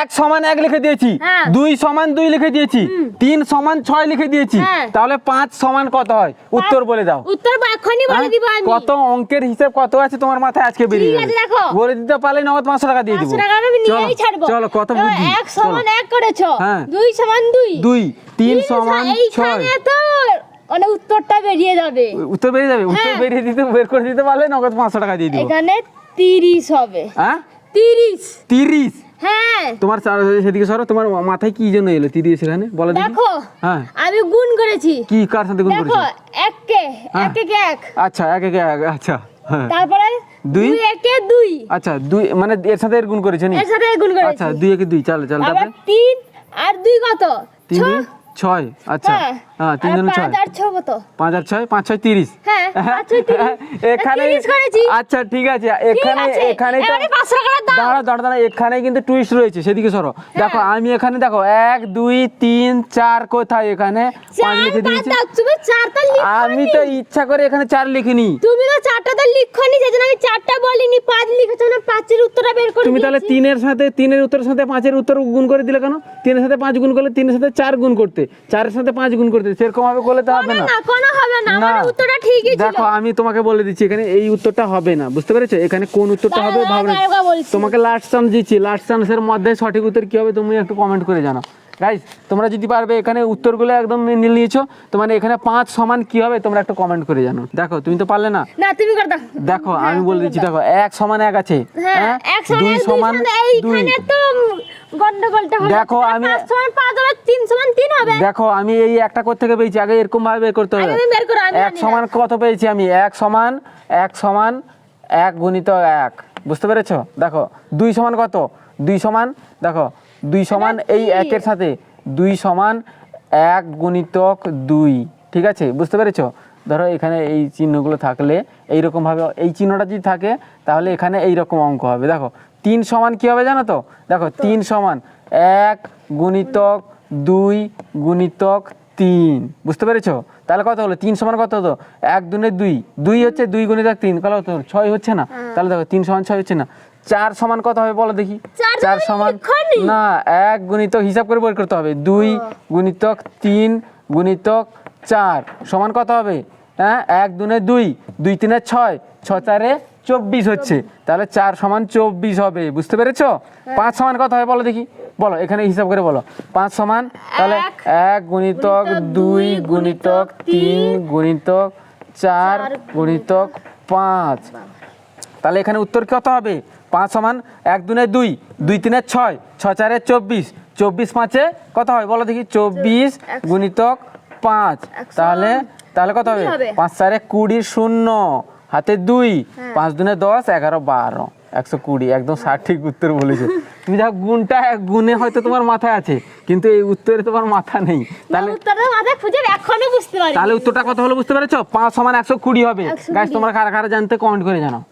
1 সমান 1 লিখে দিয়েছি, 2 সমান 2 লিখে দিয়েছি, 3 সমান 6 লিখে দিয়েছি, তাহলে 5 সমান কত হয় উত্তর বলে দাও। উত্তর এখনই বলে দিব আমি। কত অঙ্কের হিসাব কত আছে তোমার মাথায় আজকে বেরিয়ে যাবে। বলে দিতে পারলে নগদ 500 টাকা দিয়ে দিব। 500 টাকা আমি নিয়েই ছাড়বো। চলো কত বুদ্ধি। 1 সমান 1 করেছো, 2 সমান 2, 3 সমান 6। এইখানে তো মানে উত্তরটা বেরিয়ে যাবে। উত্তর বেরিয়ে যাবে, উত্তর বেরিয়ে দিতে বের করে দিতে পারলে নগদ 500 টাকা দিয়ে দিব। এখানে 30 হবে। হ্যাঁ 30। হ্যাঁ তোমার সেদিকে সরো, তোমার মাথায় কি জন্য এলো 30 এখানে বলো দেখি। দেখো হ্যাঁ আমি গুণ করেছি। কি কার সাথে গুণ করেছো? দেখো 1 কে 1 আচ্ছা 1 কে 1 আচ্ছা হ্যাঁ তারপরে 2 কে 2 আচ্ছা 2 মানে এর সাথে এর গুণ করেছো নি? এর সাথে গুণ করেছি। আচ্ছা 2 কে 2 চলো চলো আবার তারপরে 3 আর 2 কত? 3 6 আচ্ছা হ্যাঁ 3 জন 6 5 আর 6 কত? 5 আর 6 5 6 30। হ্যাঁ 5 6 30 এখানে 30 করেছি। আচ্ছা ঠিক আছে এখানে এবারে 500 টাকা দাও। দাঁড়া এখানে কিন্তু টুইস্ট রয়েছে, সেদিকে সরো। দেখো আমি এখানে দেখো 1 2 3 4 কোথায় এখানে 5 লিখে দিয়েছি। তুমি 4টা লিখো। আমি তো ইচ্ছা করে এখানে 4 লিখিনি। তুমি তো 4টা তো লিখোনি, সেজন্য আমি 4টা বলিনি, 5 লিখেছো না। 5 এর উত্তরটা বের করে তুমি তাহলে 3 এর সাথে 3 এর উত্তরের সাথে 5 এর উত্তর গুণ করে দিলে কেন? 3 এর সাথে 5 গুণ করলে 3 এর সাথে 4 গুণ করতে, 4 এর সাথে 5 গুণ করতে, সেরকম ভাবে করলে তো হবে না। না কোনো হবে না, আমার উত্তরটা ঠিকই ছিল। দেখো আমি তোমাকে বলে দিচ্ছি এখানে এই উত্তরটা হবে না, বুঝতে পেরেছো? এখানে কোন উত্তরটা হবে ভাবনা। তোমাকে লাস্ট চান্স দিচ্ছি, লাস্ট চান্সের মধ্যে সঠিক উত্তর কি হবে তুমি একটু কমেন্ট করে জানাও। গাইস তোমরা যদি পারবে এখানে উত্তরগুলো একদম মিল নিয়েছো, তোমার এখানে 5 সমান কি হবে তোমরা একটু কমেন্ট করে জানাও। দেখো তুমি তো পারলে না। না তুমি কর দাও। দেখো আমি বলে দিচ্ছি, দেখো 1 সমান 1 আছে, হ্যাঁ 2 সমান 2। এইখানে তো গন্ডগোলটা হবে। দেখো আমি 5 সমান 5 হবে, 3 সমান 3 হবে। দেখো আমি এই একটা কোথা থেকে পেয়েছি, আগে এরকম ভাবে বের করতে হবে। আমি বের করব, আমি 1 সমান কত পেয়েছি আমি? 1 সমান 1 গুণিত 1, বুঝতে পেরেছো? দেখো 2 সমান কত? 2 সমান দেখো 2 সমান এই 1 এর সাথে 2 সমান 1 গুণিতক 2, ঠিক আছে বুঝতে পেরেছো? ধরো এখানে এই চিহ্নগুলো থাকলে এইরকম ভাবে, এই চিহ্নটা যদি থাকে তাহলে এখানে এইরকম অঙ্ক হবে। দেখো 3 সমান কি হবে জানো তো? দেখো 3 সমান 1 গুণিতক 2 গুণিতক 3, বুঝতে পেরেছো? তাহলে কত হলো? 3 সমান কত হতো? 1 2 2, 2 হচ্ছে 2 গুণিতক 3, কত হতো? 6 হচ্ছে না? তাহলে দেখো 3 সমান 6 হচ্ছে না। 4 সমান কত হবে বলো দেখি? 4 সমান না 1 গুণিতক হিসাব করে বের করতে হবে, 2 গুণিতক 3 গুণিতক 4 সমান কত হবে? হ্যাঁ 1 2 2, 2 3 6, 6 4 24 হচ্ছে, তাহলে 4 সমান 24 হবে, বুঝতে পেরেছো? 5 সমান কত হবে বলো দেখি, বলো এখানে হিসাব করে বলো। 5 সমান তাহলে 1 গুণিতক 2 গুণিতক 3 গুণিতক 4 গুণিতক 5, তাহলে এখানে উত্তর কত হবে? 5 সমান 1 2 2, 2 3 6, 6 4 24, 24 5 কত হয় বলো দেখি? 24 গুণিতক 5, তাহলে কত হবে? 5 4 20 0 হাতে 2, 5 2 10 11 12 120, একদম সঠিক উত্তর বলেছো তুমি। যা গুণটা গুণে হয়তো তোমার মাথায় আছে, কিন্তু এই উত্তরে তোমার মাথা নেই। তাহলে উত্তরটা মাথায় খুঁজে এখনো বুঝতে পারি। তাহলে উত্তরটা কত হলো বুঝতে পেরেছো? 5 সমান 120 হবে। গাইস তোমরা কারা কারা জানতে কমেন্ট করে জানাও।